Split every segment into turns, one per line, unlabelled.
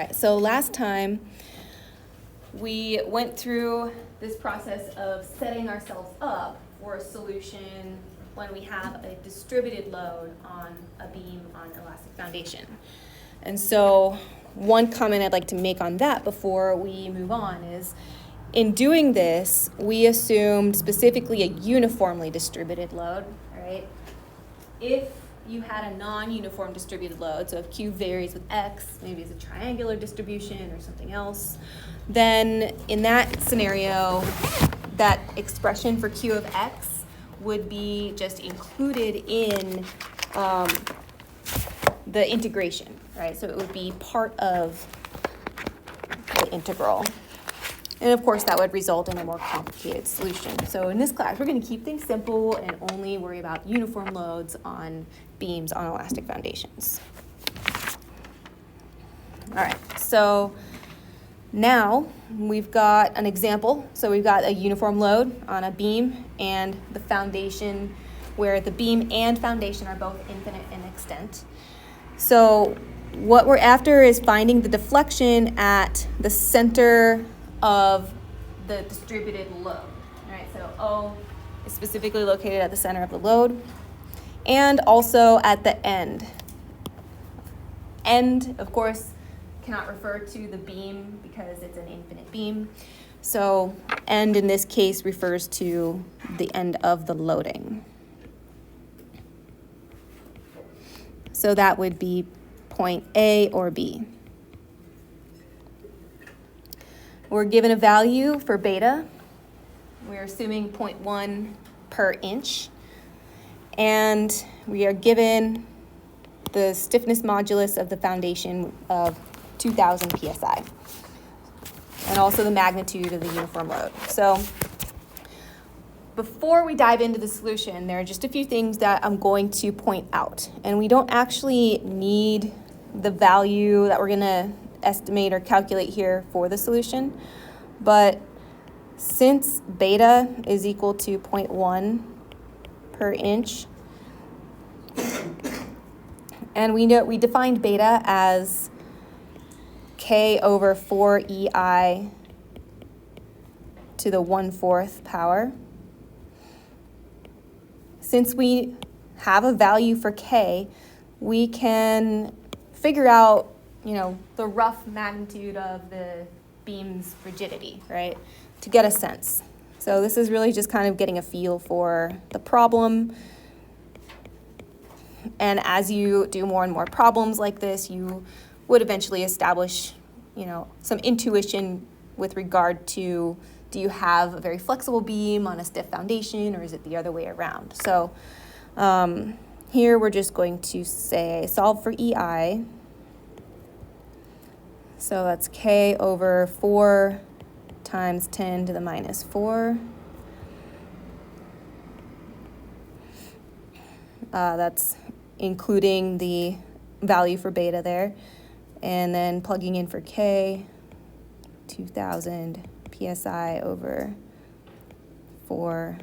All right, so last time we went through this process of setting ourselves up for a solution when we have a distributed load on a beam on elastic foundation. And so one comment I'd like to make on that before we move on is, in doing this, we assumed specifically a uniformly distributed load, right? If you had a non-uniform distributed load, so if Q varies with X, maybe it's a triangular distribution or something else, then in that scenario, that expression for Q of X would be just included in the integration, right? So it would be part of the integral. And of course, that would result in a more complicated solution. So in this class, we're going to keep things simple and only worry about uniform loads on beams on elastic foundations. All right, so now we've got an example. So we've got a uniform load on a beam and the foundation where the beam and foundation are both infinite in extent. So what we're after is finding the deflection at the center of the distributed load. All right, so O is specifically located at the center of the load and also at the end. End, of course, cannot refer to the beam because it's an infinite beam. So end in this case refers to the end of the loading. So that would be point A or B. We're given a value for beta. We're assuming 0.1 per inch. And we are given the stiffness modulus of the foundation of 2,000 psi. And also the magnitude of the uniform load. So before we dive into the solution, there are just a few things that I'm going to point out. And we don't actually need the value that we're going to estimate or calculate here for the solution, but since beta is equal to 0.1 per inch, and we defined beta as k over 4 EI to the 1/4 power. Since we have a value for k, we can figure out the rough magnitude of the beam's rigidity, right, to get a sense. So this is really just kind of getting a feel for the problem. And as you do more and more problems like this, you would eventually establish, some intuition with regard to, do you have a very flexible beam on a stiff foundation, or is it the other way around? So here we're just going to say solve for EI. So that's k over 4 times 10 to the minus 4. That's including the value for beta there. And then plugging in for k, 2,000 psi over 4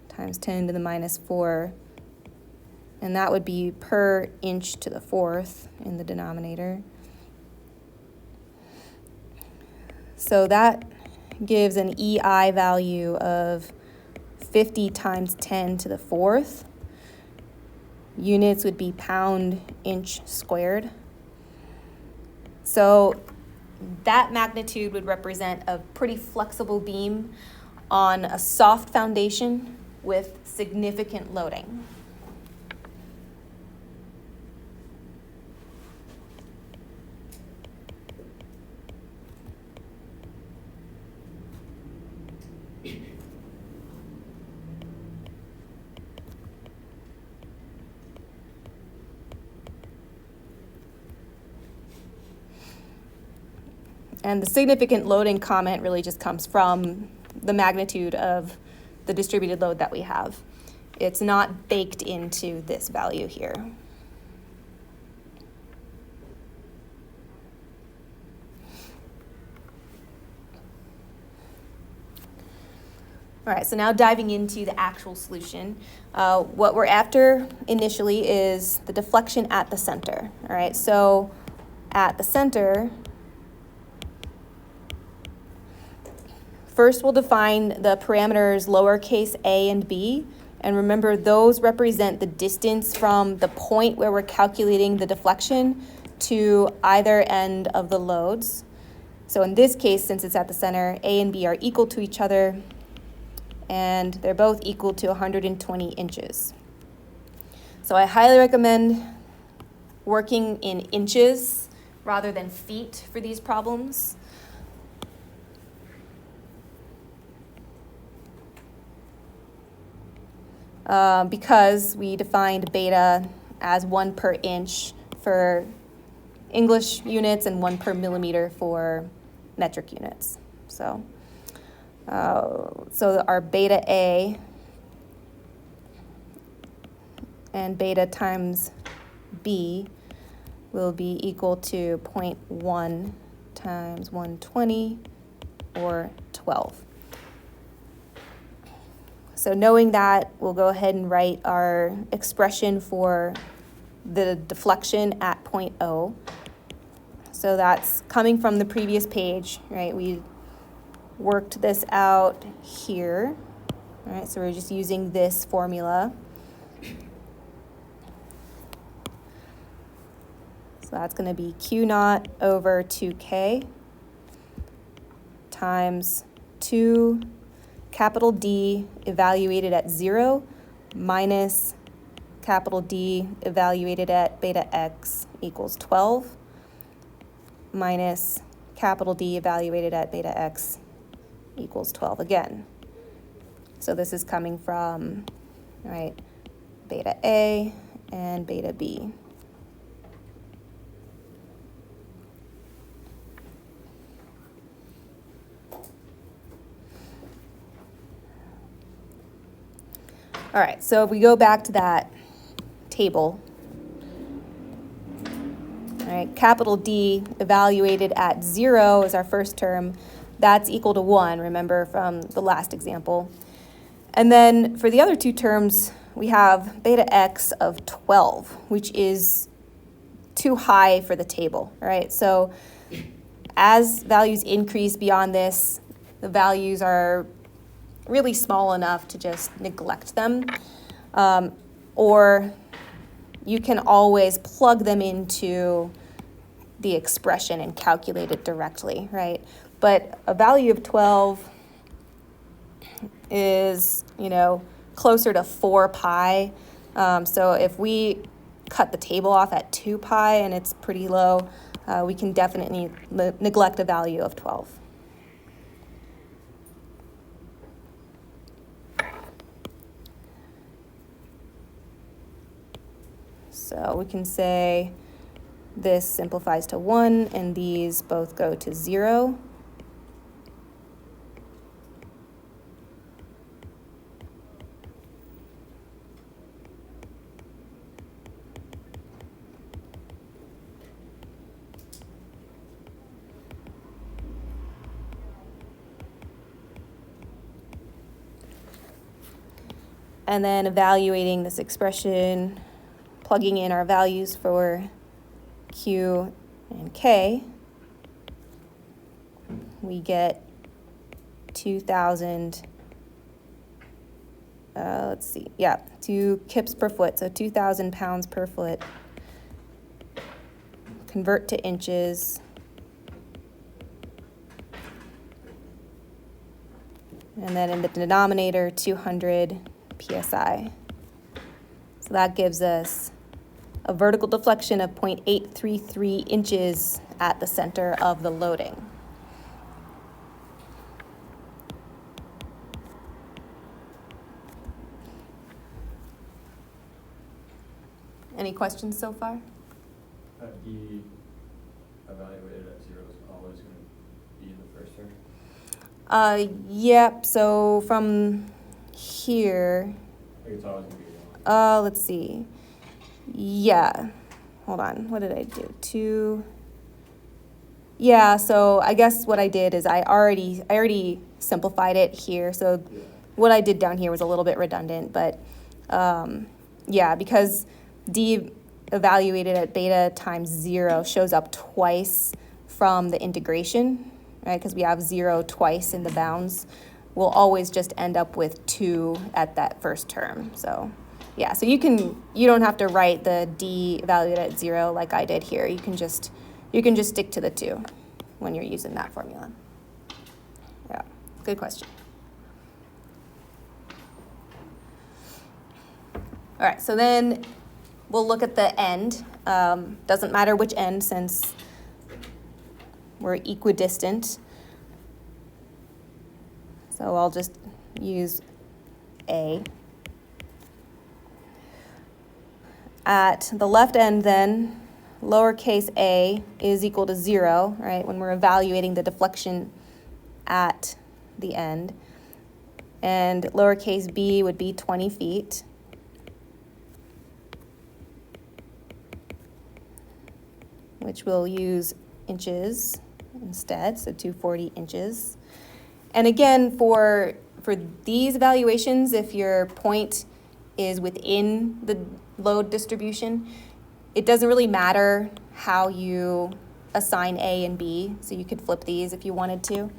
times 10 to the minus 4. And that would be per inch to the 4th in the denominator. So that gives an EI value of 50 times 10 to the 4th. Units would be pound inch squared. So that magnitude would represent a pretty flexible beam on a soft foundation with significant loading. And the significant loading comment really just comes from the magnitude of the distributed load that we have. It's not baked into this value here. All right, so now diving into the actual solution. What we're after initially is the deflection at the center. All right, so at the center, First, we'll define the parameters lowercase a and b. And remember, those represent the distance from the point where we're calculating the deflection to either end of the loads. So in this case, since it's at the center, a and b are equal to each other, and they're both equal to 120 inches. So I highly recommend working in inches rather than feet for these problems. Because we defined beta as 1 per inch for English units and 1 per millimeter for metric units. So our beta A and beta times B will be equal to 0.1 times 120 or 12. So knowing that, we'll go ahead and write our expression for the deflection at point O. So that's coming from the previous page, right? We worked this out here, right? So we're just using this formula. So that's going to be Q naught over 2K times 2 capital D evaluated at 0 minus capital D evaluated at beta x equals 12 minus capital D evaluated at beta x equals 12 again. So this is coming from, right, beta A and beta B. All right, so if we go back to that table, all right, capital D evaluated at 0 is our first term. That's equal to 1, remember from the last example. And then for the other two terms, we have beta x of 12, which is too high for the table, all right? So as values increase beyond this, the values are really small enough to just neglect them, or you can always plug them into the expression and calculate it directly, right? But a value of 12 is, closer to 4 pi. So if we cut the table off at 2 pi and it's pretty low, we can definitely neglect a value of 12. So we can say this simplifies to 1 and these both go to 0. And then evaluating this expression, plugging in our values for Q and K, we get 2,000, 2 kips per foot, so 2,000 pounds per foot. Convert to inches. And then in the denominator, 200 PSI. So that gives us a vertical deflection of 0.833 inches at the center of the loading. Any questions so far?
E evaluated at 0 is always going to be the first term?
Yep, so from here,
I think it's always going to be 1.
let's see. Yeah, hold on, what did I do? Yeah, so I guess what I did is I already simplified it here, so what I did down here was a little bit redundant, but yeah, because D evaluated at beta times 0 shows up twice from the integration, right, because we have 0 twice in the bounds, we'll always just end up with 2 at that first term. So yeah, so you don't have to write the D evaluated at 0 like I did here. You can just stick to the 2 when you're using that formula. Yeah, good question. All right, so then we'll look at the end. Doesn't matter which end since we're equidistant. So I'll just use A. At the left end then, lowercase a is equal to 0, right, when we're evaluating the deflection at the end. And lowercase b would be 20 feet. Which we'll use inches instead, so 240 inches. And again, for these evaluations, if your point is within the load distribution, it doesn't really matter how you assign A and B, so you could flip these if you wanted to.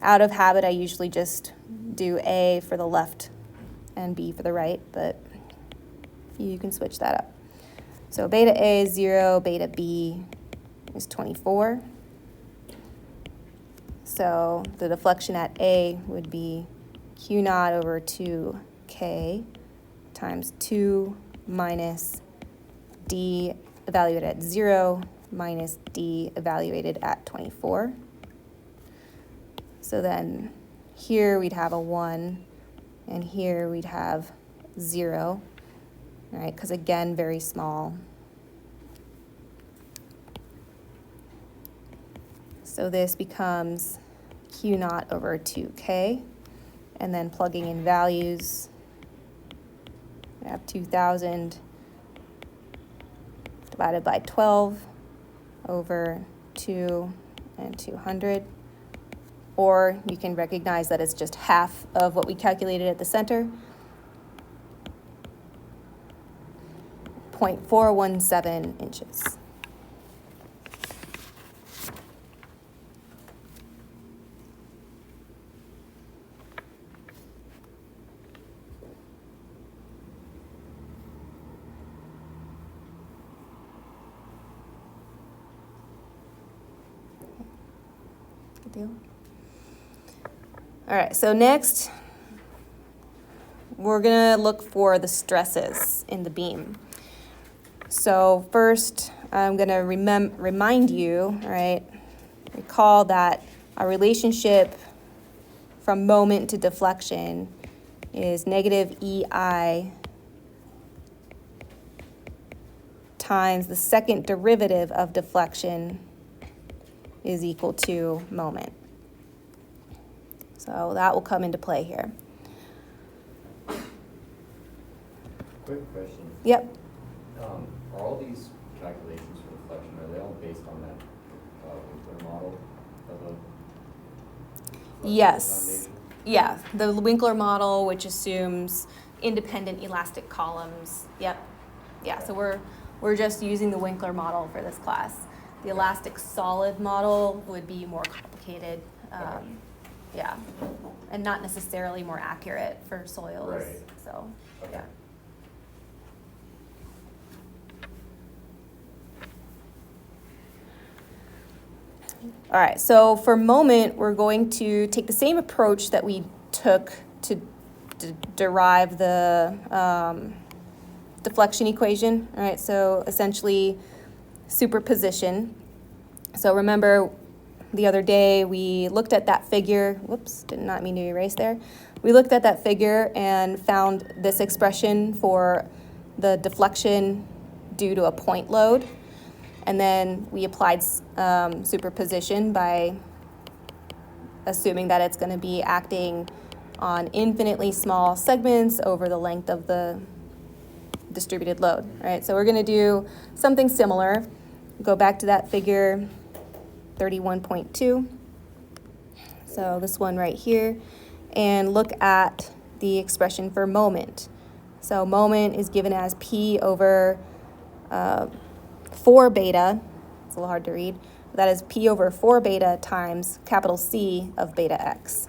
Out of habit, I usually just do A for the left and B for the right, but you can switch that up. So beta A is 0, beta B is 24. So the deflection at A would be Q naught over 2K times 2 minus D evaluated at 0 minus D evaluated at 24. So then here we'd have a 1, and here we'd have 0. All right, because again, very small. So this becomes Q naught over 2K, and then plugging in values, we have 2,000 divided by 12 over 2 and 200. Or you can recognize that it's just half of what we calculated at the center. 0.417 inches. Good deal. All right, so next, we're gonna look for the stresses in the beam. So first, I'm going to remind you, right, recall that our relationship from moment to deflection is negative EI times the second derivative of deflection is equal to moment. So that will come into play here.
Quick question.
Yep.
Are all these calculations for deflection, are they all based on that Winkler model of a
Yes.
foundation?
Yeah, the Winkler model, which assumes independent elastic columns. Yep. Yeah, so we're just using the Winkler model for this class. The elastic solid model would be more complicated.
Okay.
Yeah, and not necessarily more accurate for soils.
Right.
So,
Okay.
yeah. All right, so for moment, we're going to take the same approach that we took to derive the deflection equation. All right, so essentially superposition. So remember the other day we looked at that figure. Whoops, did not mean to erase there. We looked at that figure and found this expression for the deflection due to a point load. And then we applied superposition by assuming that it's going to be acting on infinitely small segments over the length of the distributed load, right? So we're going to do something similar. Go back to that figure 31.2. So this one right here, and look at the expression for moment. So moment is given as P over 4 beta, a little hard to read. That is P over 4 beta times capital C of beta x.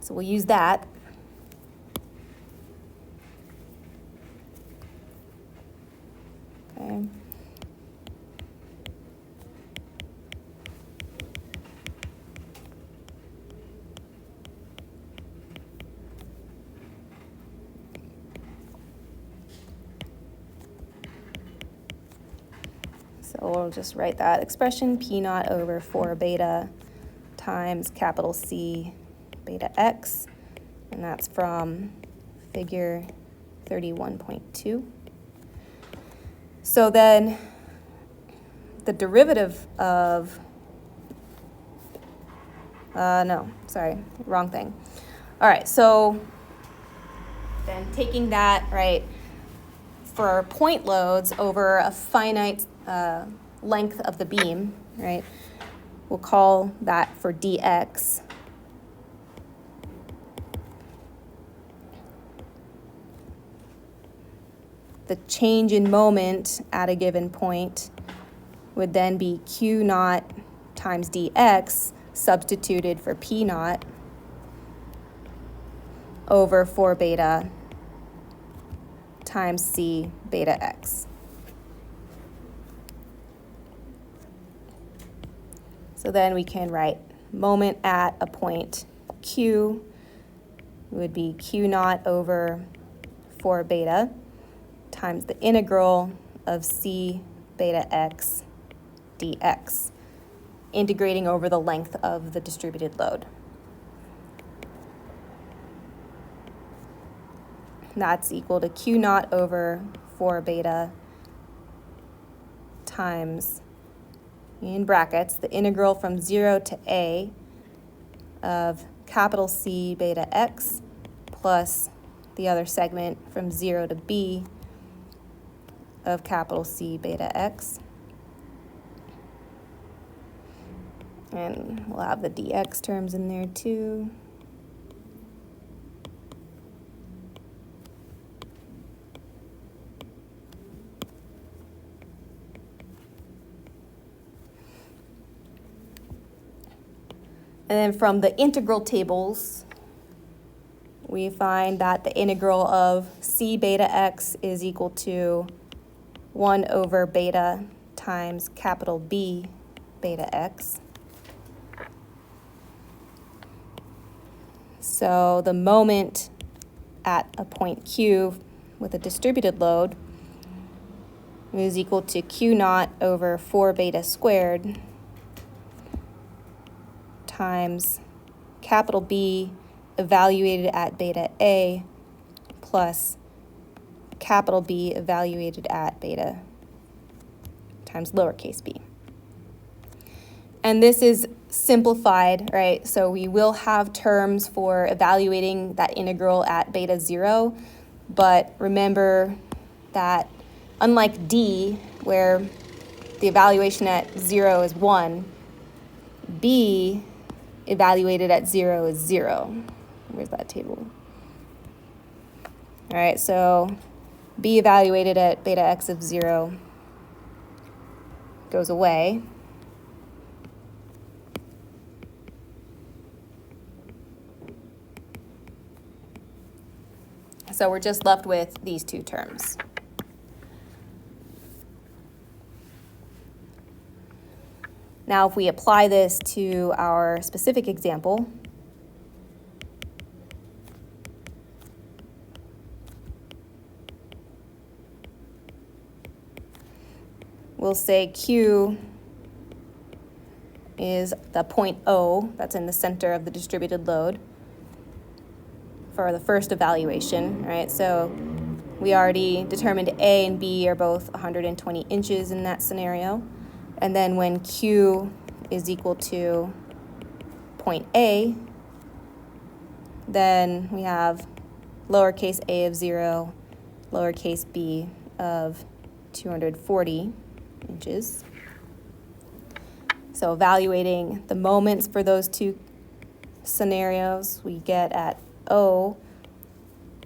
So we'll use that. Okay. So we'll just write that expression, P naught over 4 beta times capital C beta x, and that's from figure 31.2. So then the derivative of, no, sorry, wrong thing. All right, so then taking that, right, for point loads over a finite length of the beam, right, we'll call that for dx. The change in moment at a given point would then be q naught times dx substituted for p naught over 4 beta times c beta x. So then we can write moment at a point q would be q naught over 4 beta times the integral of c beta x dx, integrating over the length of the distributed load. That's equal to q naught over 4 beta times, in brackets, the integral from 0 to a of capital C beta x plus the other segment from 0 to b of capital C beta x. And we'll have the dx terms in there too. And then from the integral tables, we find that the integral of c beta x is equal to 1 over beta times capital B beta x. So the moment at a point Q with a distributed load is equal to q naught over 4 beta squared times capital B evaluated at beta A plus capital B evaluated at beta times lowercase b. And this is simplified, right? So we will have terms for evaluating that integral at beta 0, but remember that unlike D, where the evaluation at 0 is 1, B evaluated at 0 is 0. Where's that table? All right, so B evaluated at beta x of 0 goes away. So we're just left with these two terms. Now, if we apply this to our specific example, we'll say Q is the point O that's in the center of the distributed load for the first evaluation, right? So we already determined A and B are both 120 inches in that scenario. And then when Q is equal to point A, then we have lowercase a of 0, lowercase b of 240 inches. So evaluating the moments for those two scenarios, we get at O,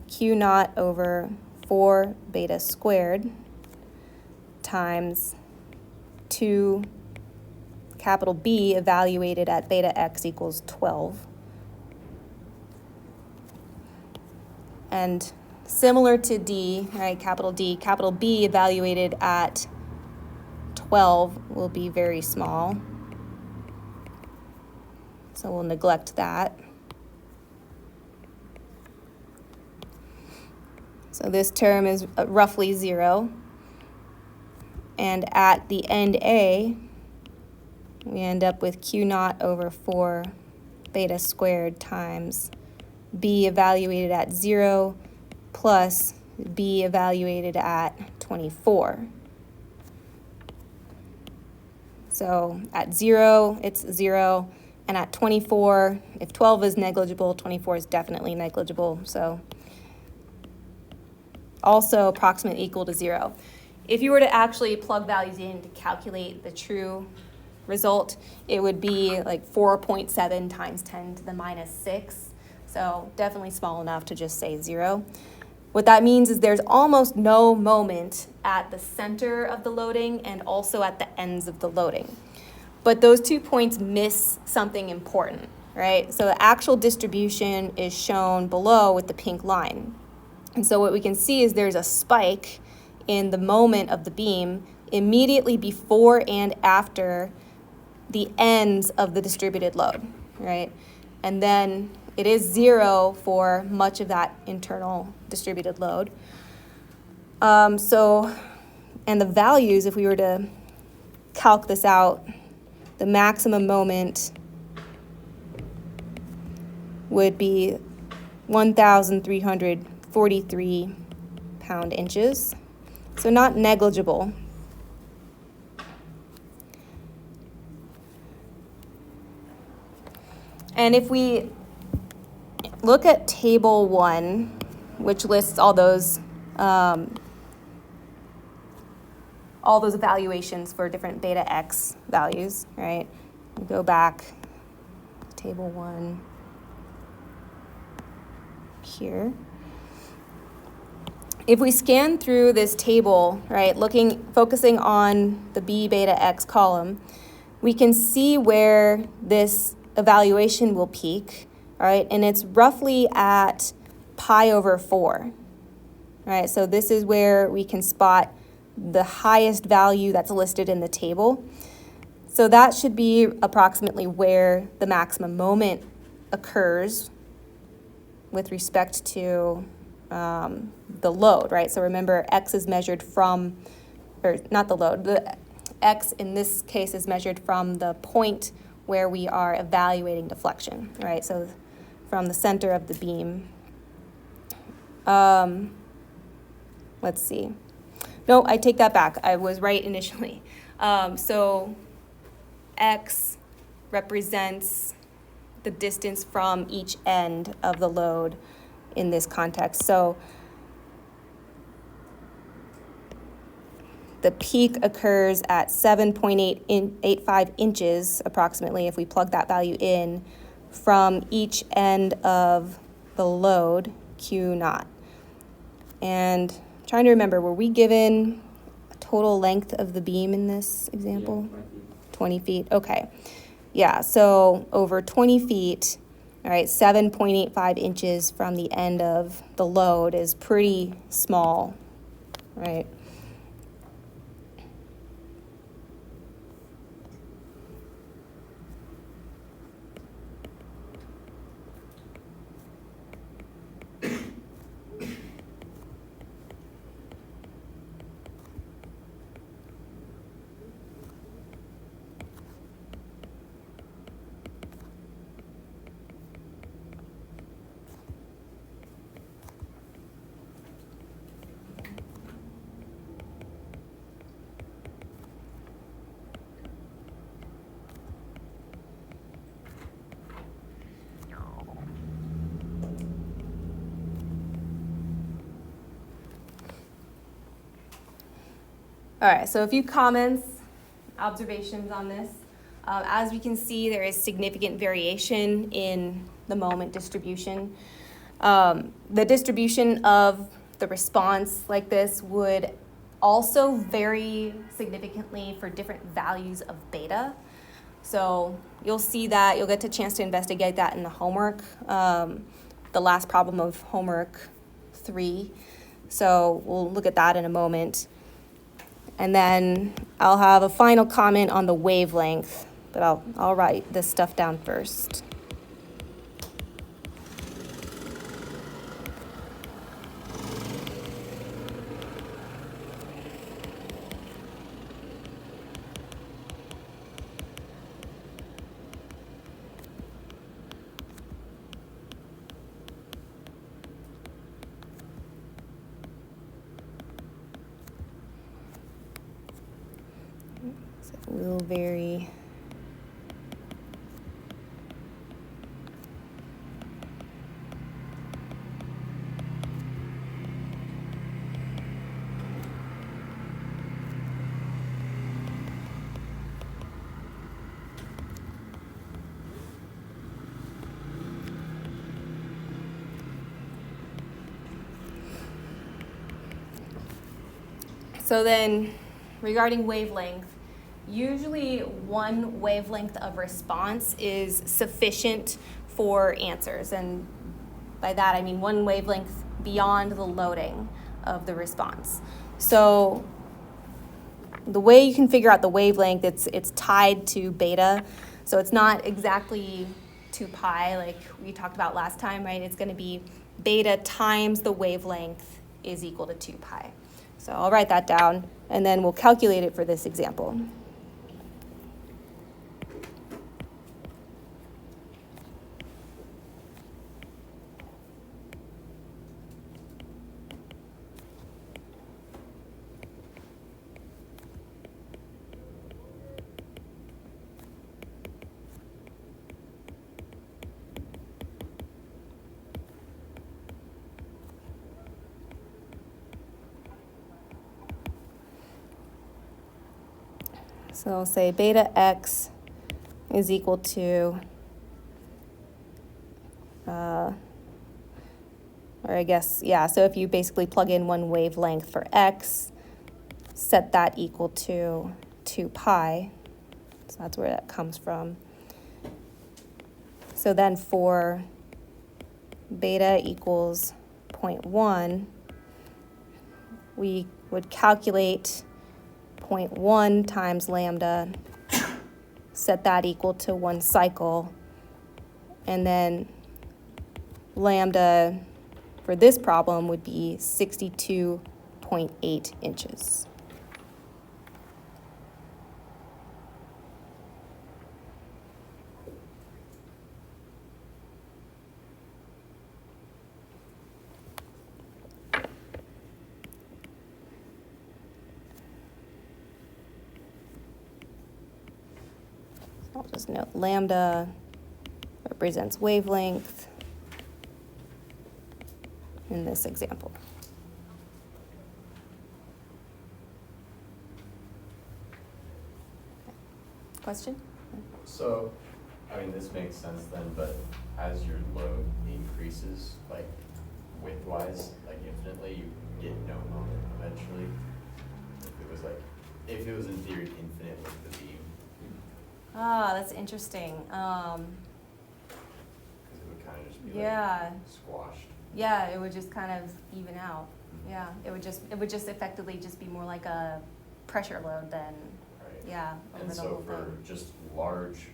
q naught over 4 beta squared times to capital B evaluated at beta x equals 12. And similar to D, right, capital D, capital B evaluated at 12 will be very small. So we'll neglect that. So this term is roughly 0. And at the end A, we end up with Q naught over 4 beta squared times B evaluated at 0 plus B evaluated at 24. So at 0, it's 0. And at 24, if 12 is negligible, 24 is definitely negligible. So also approximate equal to 0. If you were to actually plug values in to calculate the true result, it would be like 4.7 times 10 to the minus 6. So definitely small enough to just say 0. What that means is there's almost no moment at the center of the loading and also at the ends of the loading. But those 2 points miss something important, right? So the actual distribution is shown below with the pink line. And so what we can see is there's a spike in the moment of the beam immediately before and after the ends of the distributed load, right? And then it is 0 for much of that internal distributed load. And the values, if we were to calc this out, the maximum moment would be 1,343 pound-inches. So not negligible. And if we look at table 1, which lists all those evaluations for different beta x values, right? We go back to table 1 here. If we scan through this table, right, focusing on the B beta x column, we can see where this evaluation will peak, right? And it's roughly at pi over 4, right? So this is where we can spot the highest value that's listed in the table. So that should be approximately where the maximum moment occurs with respect to the load, right? So remember, x is measured from, or not the load, the x in this case is measured from the point where we are evaluating deflection, right? So from the center of the beam. Let's see. No, I take that back. I was right initially. So x represents the distance from each end of the load in this context. So the peak occurs at 7.85 inches approximately if we plug that value in from each end of the load, Q naught. And I'm trying to remember, were we given a total length of the beam in this example?
Yeah,
20 feet, okay. Yeah, so over 20 feet, all right, 7.85 inches from the end of the load is pretty small, right? All right, so a few comments, observations on this. As we can see, there is significant variation in the moment distribution. The distribution of the response like this would also vary significantly for different values of beta. So you'll see that, you'll get a chance to investigate that in the homework, the last problem of homework 3. So we'll look at that in a moment. And then I'll have a final comment on the wavelength, but I'll write this stuff down first. So it will vary. So then, regarding wavelength, usually one wavelength of response is sufficient for answers. And by that, I mean one wavelength beyond the loading of the response. So the way you can figure out the wavelength, it's tied to beta. So it's not exactly 2 pi like we talked about last time, right? It's going to be beta times the wavelength is equal to 2 pi. So I'll write that down, and then we'll calculate it for this example. So I'll say beta x is equal to, or I guess, yeah, so if you basically plug in one wavelength for x, set that equal to 2 pi, so that's where that comes from. So then for beta equals 0.1, we would calculate 0.1 times lambda, set that equal to 1 cycle, and then lambda for this problem would be 62.8 inches. I'll just note lambda represents wavelength in this example. Question?
So, I mean, this makes sense then, but as your load increases, like widthwise, like infinitely, you get no moment eventually. If it was in theory infinite with the beam.
Ah, that's interesting.
Because it would kind of just be
Yeah.
like squashed.
Yeah, it would just kind of even out. Yeah, it would just effectively just be more like a pressure load than,
Right.
yeah, over
And
the
so
whole
for
thing.
just large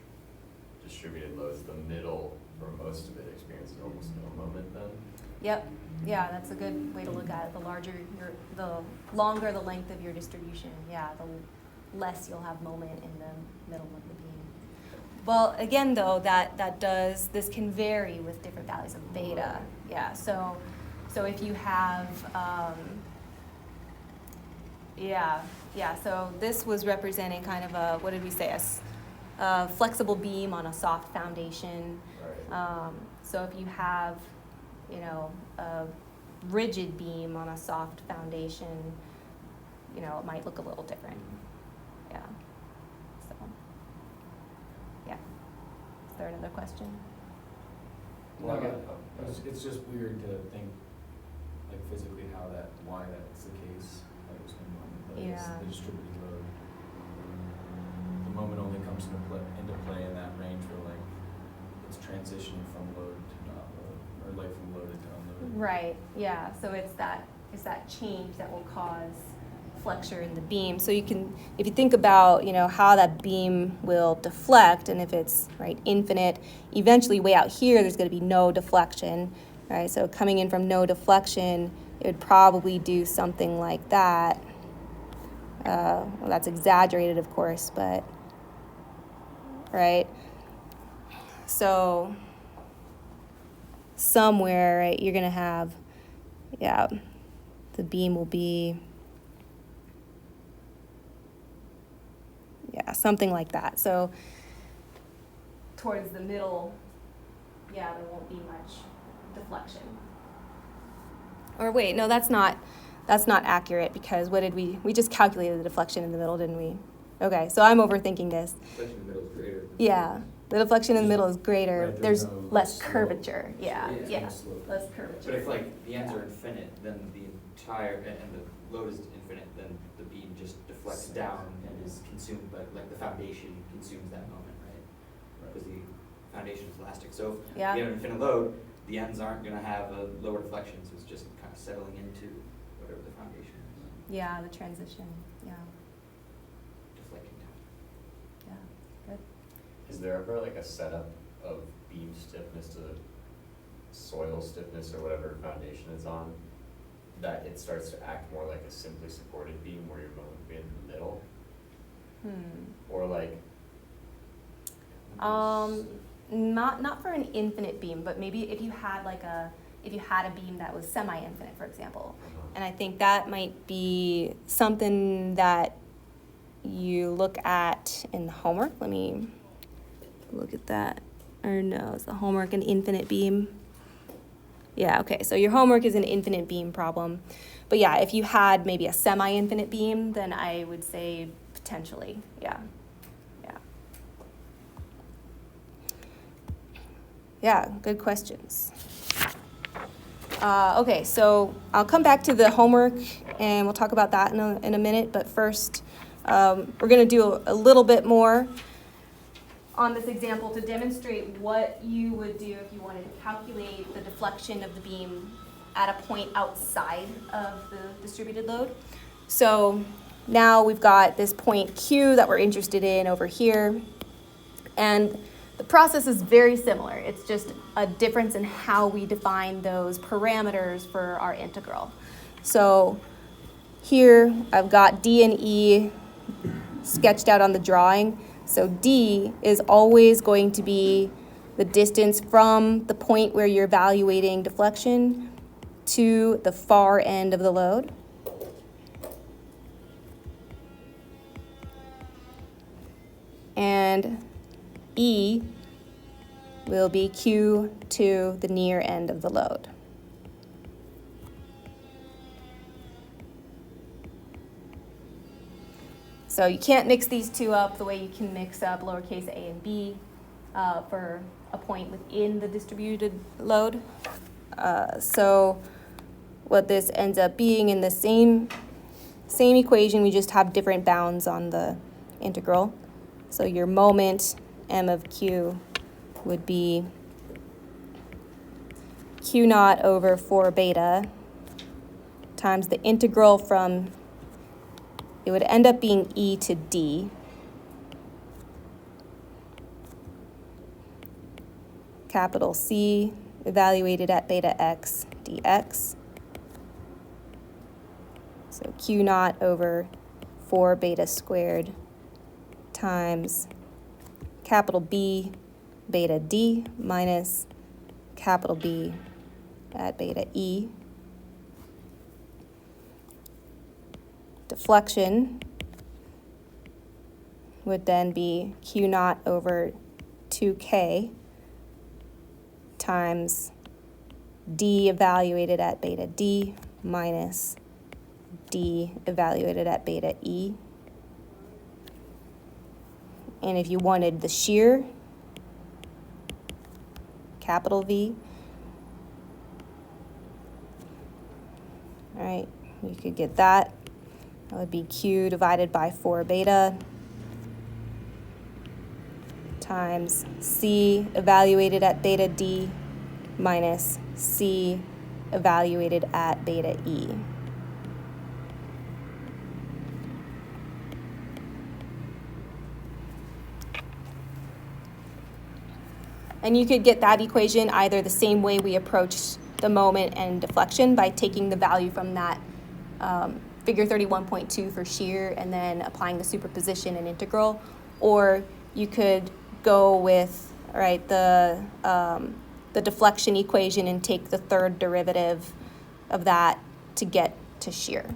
distributed loads, the middle for most of it experiences almost no moment then.
Yep. Yeah, that's a good way to look at it. The the longer the length of your distribution, yeah, the less you'll have moment in the middle of the beam. Well, again, though, this can vary with different values of beta. Yeah. So if you have, So this was representing kind of a, what did we say, a flexible beam on a soft foundation.
Right.
So if you have, a rigid beam on a soft foundation, it might look a little different. Yeah. So, yeah. Is there another question?
Well, it's just weird to think, like physically, why that's the case. Like, there's no moment is
Yeah.
the distributed load. The moment only comes into play in that range where like it's transitioning from load to not load, or like from loaded to unloaded.
Right, yeah, so it's that change that will cause flexure in the beam. So you can, if you think about, how that beam will deflect, and if it's, right, infinite, eventually way out here, there's gonna be no deflection, right? So coming in from no deflection, it would probably do something like that. Well, that's exaggerated, of course, but, right? So somewhere, right, you're gonna have, the beam will be, something like that. So towards the middle, there won't be much deflection. Or wait, no, that's not accurate, because what did we just calculated the deflection in the middle, didn't we? Okay, so I'm overthinking this.
Deflection in the middle is greater.
Yeah, the deflection in the middle is greater.
Right,
There's
no
less
slope.
curvature. Yeah,
Yeah.
Slope.
less curvature.
But if like the ends are infinite, then the entire, and the load is infinite, then the beam just deflects down and is consumed, but like the foundation consumes that moment, right? Because the foundation is elastic. So if
Yeah.
you have an infinite load, the ends aren't gonna have a lower deflection, so it's just kind of settling into whatever the foundation is,
Yeah, the transition. Yeah,
deflecting down.
good.
Is there ever like a setup of beam stiffness to the soil stiffness or whatever foundation is on, that it starts to act more like a simply supported beam where you're mowing in the middle? Or like,
Not for an infinite beam, but maybe if you had a beam that was semi-infinite, for example. And I think that might be something that you look at in the homework. Let me look at that. Or no, is the homework an infinite beam? Yeah, okay, so your homework is an infinite beam problem. But yeah, if you had maybe a semi-infinite beam, then I would say potentially, yeah. Yeah, good questions. Okay, so I'll come back to the homework and we'll talk about that in a minute. But first, we're going to do a little bit more on this example to demonstrate what you would do if you wanted to calculate the deflection of the beam at a point outside of the distributed load. So now we've got this point Q that we're interested in over here. And the process is very similar. It's just a difference in how we define those parameters for our integral. So here I've got D and E sketched out on the drawing. So D is always going to be the distance from the point where you're evaluating deflection to the far end of the load. And E will be Q to the near end of the load. So you can't mix these two up the way you can mix up lowercase a and b for a point within the distributed load. So what this ends up being in the same equation, we just have different bounds on the integral. So your moment m of q would be q naught over 4 beta times the integral from, it would end up being e to d, capital C evaluated at beta x dx. So q naught over 4 beta squared times capital B beta D minus capital B at beta E. Deflection would then be Q naught over 2K times D evaluated at beta D minus D evaluated at beta E. And if you wanted the shear, capital V, all right, you could get that That would be Q divided by 4 beta times C evaluated at beta D minus C evaluated at beta E. And you could get that equation either the same way we approached the moment and deflection by taking the value from that figure 31.2 for shear and then applying the superposition and integral, or you could go with the deflection equation and take the third derivative of that to get to shear,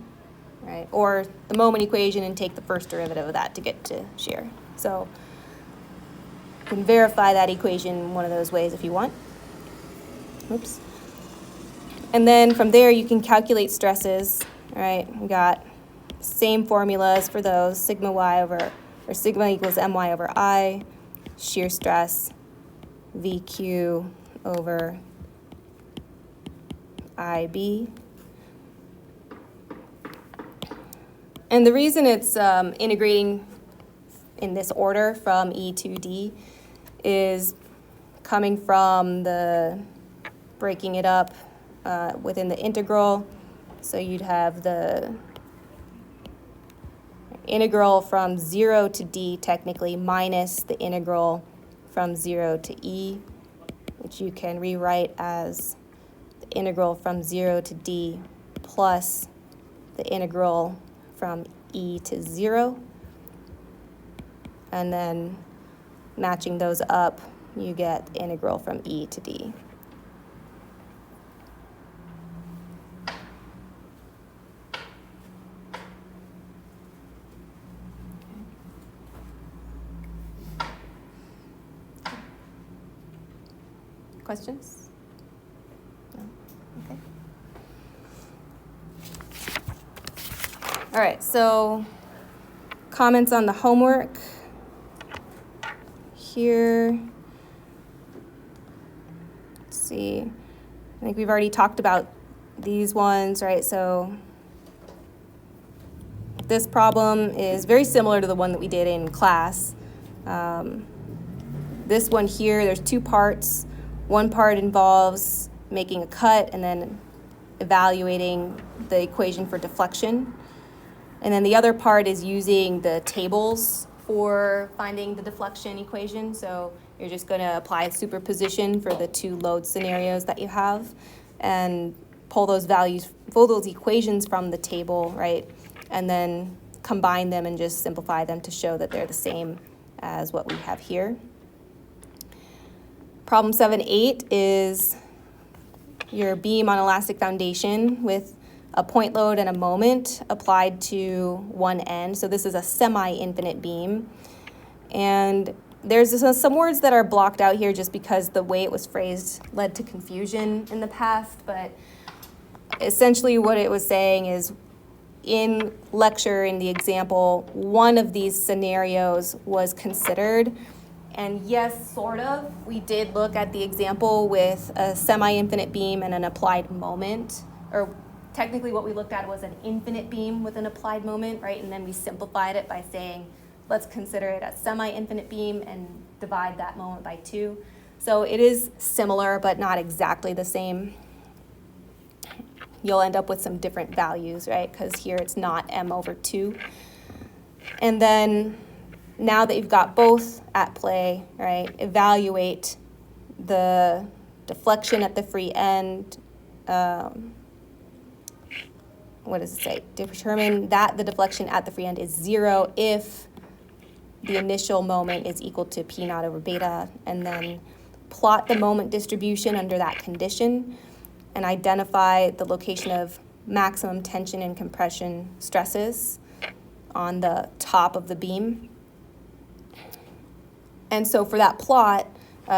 right? Or the moment equation and take the first derivative of that to get to shear. So you can verify that equation one of those ways if you want. Oops. And then from there you can calculate stresses, all right? We got same formulas for those, sigma equals my over I, shear stress, VQ over IB. And the reason it's integrating in this order from E to D is coming from the breaking it up within the integral. So you'd have the integral from 0 to D technically minus the integral from 0 to E, which you can rewrite as the integral from 0 to D plus the integral from E to 0. And then matching those up, you get the integral from E to D. Questions? No? Okay. All right, so comments on the homework here. Let's see. I think we've already talked about these ones, right? So this problem is very similar to the one that we did in class. This one here, there's two parts. One part involves making a cut and then evaluating the equation for deflection. And then the other part is using the tables for finding the deflection equation. So you're just going to apply superposition for the two load scenarios that you have and pull those equations from the table, right? And then combine them and just simplify them to show that they're the same as what we have here. Problem 7-8 is your beam on elastic foundation with a point load and a moment applied to one end. So this is a semi-infinite beam. And there's some words that are blocked out here just because the way it was phrased led to confusion in the past. But essentially what it was saying is in lecture, in the example, one of these scenarios was considered. And yes, sort of. We did look at the example with a semi-infinite beam and an applied moment, or technically what we looked at was an infinite beam with an applied moment, right? And then we simplified it by saying, let's consider it a semi-infinite beam and divide that moment by 2. So it is similar, but not exactly the same. You'll end up with some different values, right? Because here it's not m over 2. And then now that you've got both at play, right, evaluate the deflection at the free end. What does it say? Determine that the deflection at the free end is 0 if the initial moment is equal to P naught over beta, and then plot the moment distribution under that condition and identify the location of maximum tension and compression stresses on the top of the beam. And so for that plot,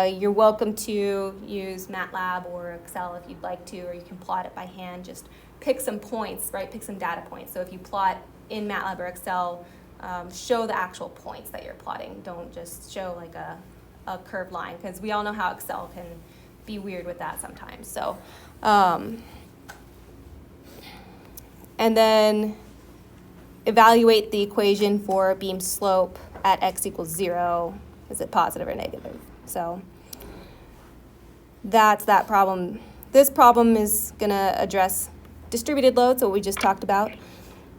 you're welcome to use MATLAB or Excel if you'd like to, or you can plot it by hand. Just pick some points, right? Pick some data points. So if you plot in MATLAB or Excel, show the actual points that you're plotting. Don't just show like a curved line, because we all know how Excel can be weird with that sometimes. So, and then evaluate the equation for beam slope at x equals 0. Is it positive or negative? So that's that problem. This problem is going to address distributed loads, what we just talked about.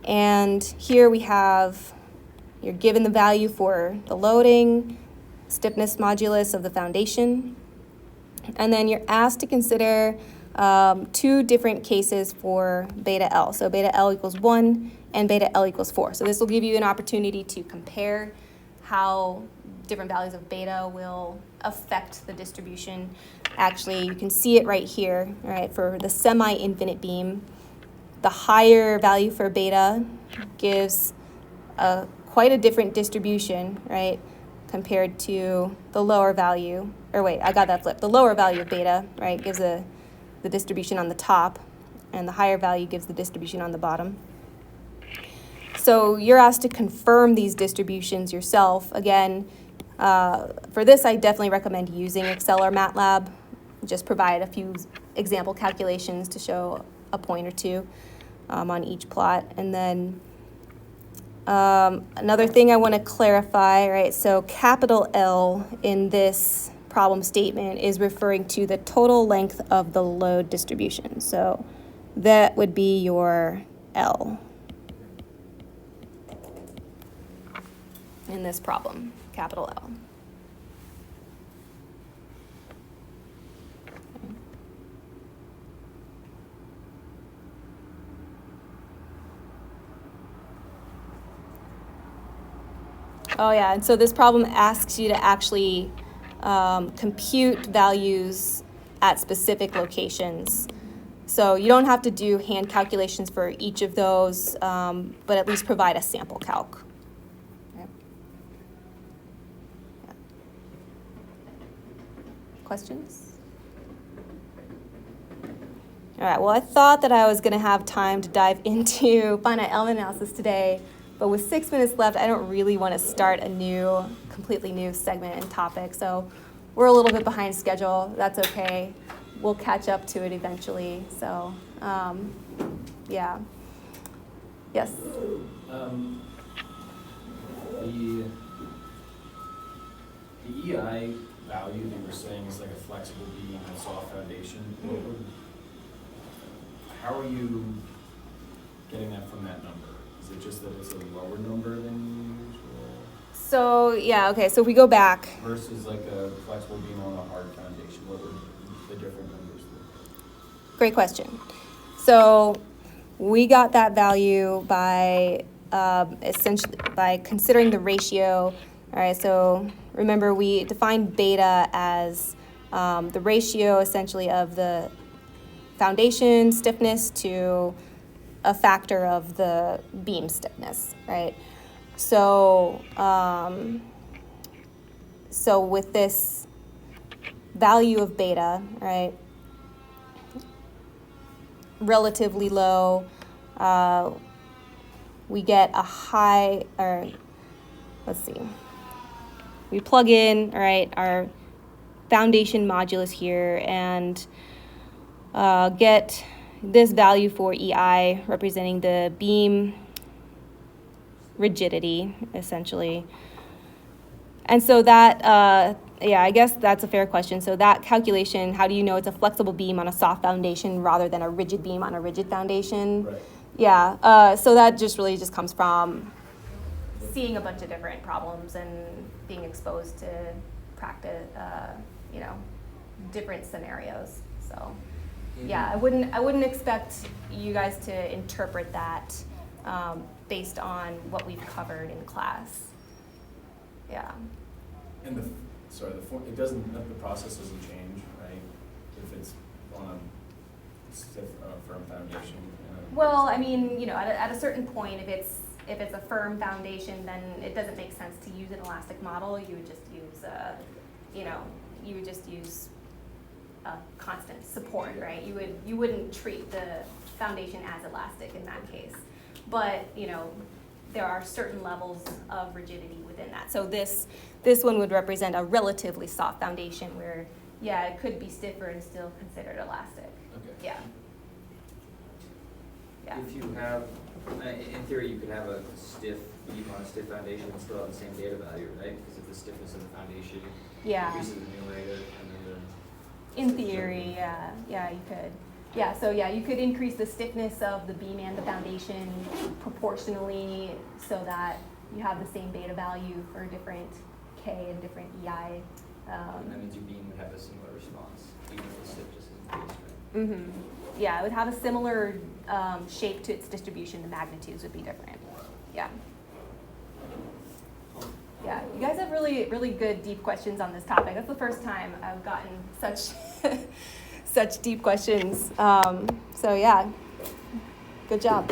And here we have, you're given the value for the loading, stiffness modulus of the foundation, and then you're asked to consider two different cases for beta L. So beta L equals 1 and beta L equals 4. So this will give you an opportunity to compare how different values of beta will affect the distribution. Actually, you can see it right here, all right, for the semi-infinite beam. The higher value for beta gives quite a different distribution, right, compared to the lower value, or wait, I got that flipped. The lower value of beta, right, gives the distribution on the top, and the higher value gives the distribution on the bottom. So you're asked to confirm these distributions yourself. Again, for this, I definitely recommend using Excel or MATLAB. Just provide a few example calculations to show a point or two on each plot. And then another thing I want to clarify, right? So capital L in this problem statement is referring to the total length of the load distribution. So that would be your L in this problem, capital L. Oh yeah, and so this problem asks you to actually compute values at specific locations. So you don't have to do hand calculations for each of those, but at least provide a sample calc. Okay. Yeah. Questions? All right, well, I thought that I was going to have time to dive into finite element analysis today, but with 6 minutes left, I don't really want to start a completely new segment and topic. So we're a little bit behind schedule. That's okay. We'll catch up to it eventually. So, yeah. Yes?
The EI value that you were saying is like a flexible beam and a soft foundation. How are you getting that from that number? Is it just that it's a lower number than usual?
So, yeah, okay, so if we go back.
Versus like a flexible beam on a hard foundation, what would the different numbers look?
Great question. So we got that value by essentially by considering the ratio. All right, so remember we defined beta as the ratio essentially of the foundation stiffness to a factor of the beam stiffness, right? So, so with this value of beta, right, relatively low, we get a high, or let's see, we plug in, all right, our foundation modulus here and get this value for EI representing the beam rigidity, essentially. And so that, yeah, I guess that's a fair question. So that calculation, how do you know it's a flexible beam on a soft foundation rather than a rigid beam on a rigid foundation?
Right.
Yeah, so that just really just comes from seeing a bunch of different problems and being exposed to practice, different scenarios. So, yeah, I wouldn't expect you guys to interpret that based on what we've covered in class. Yeah.
And it doesn't, the process doesn't change, right? If it's on a stiff, firm foundation.
Well, I mean, at a certain point, if it's a firm foundation, then it doesn't make sense to use an elastic model. You would just use, constant support, right? You wouldn't treat the foundation as elastic in that case. But, there are certain levels of rigidity within that. So this one would represent a relatively soft foundation where, yeah, it could be stiffer and still considered elastic.
Okay.
Yeah. Yeah.
If you have, in theory, you could have a stiff beam on a stiff foundation and still have the same data value, right? Because if the stiffness of the foundation
Yeah.
increases the numerator and then
In theory, yeah, you could. Yeah, so yeah, you could increase the stiffness of the beam and the foundation proportionally so that you have the same beta value for different K and different EI.
and that means your beam would have a similar response, even if the stiffness is increased, right?
Mhm. Yeah, it would have a similar shape to its distribution. The magnitudes would be different. Yeah. Yeah, you guys have really, really good deep questions on this topic. That's the first time I've gotten such, such deep questions. So yeah, good job.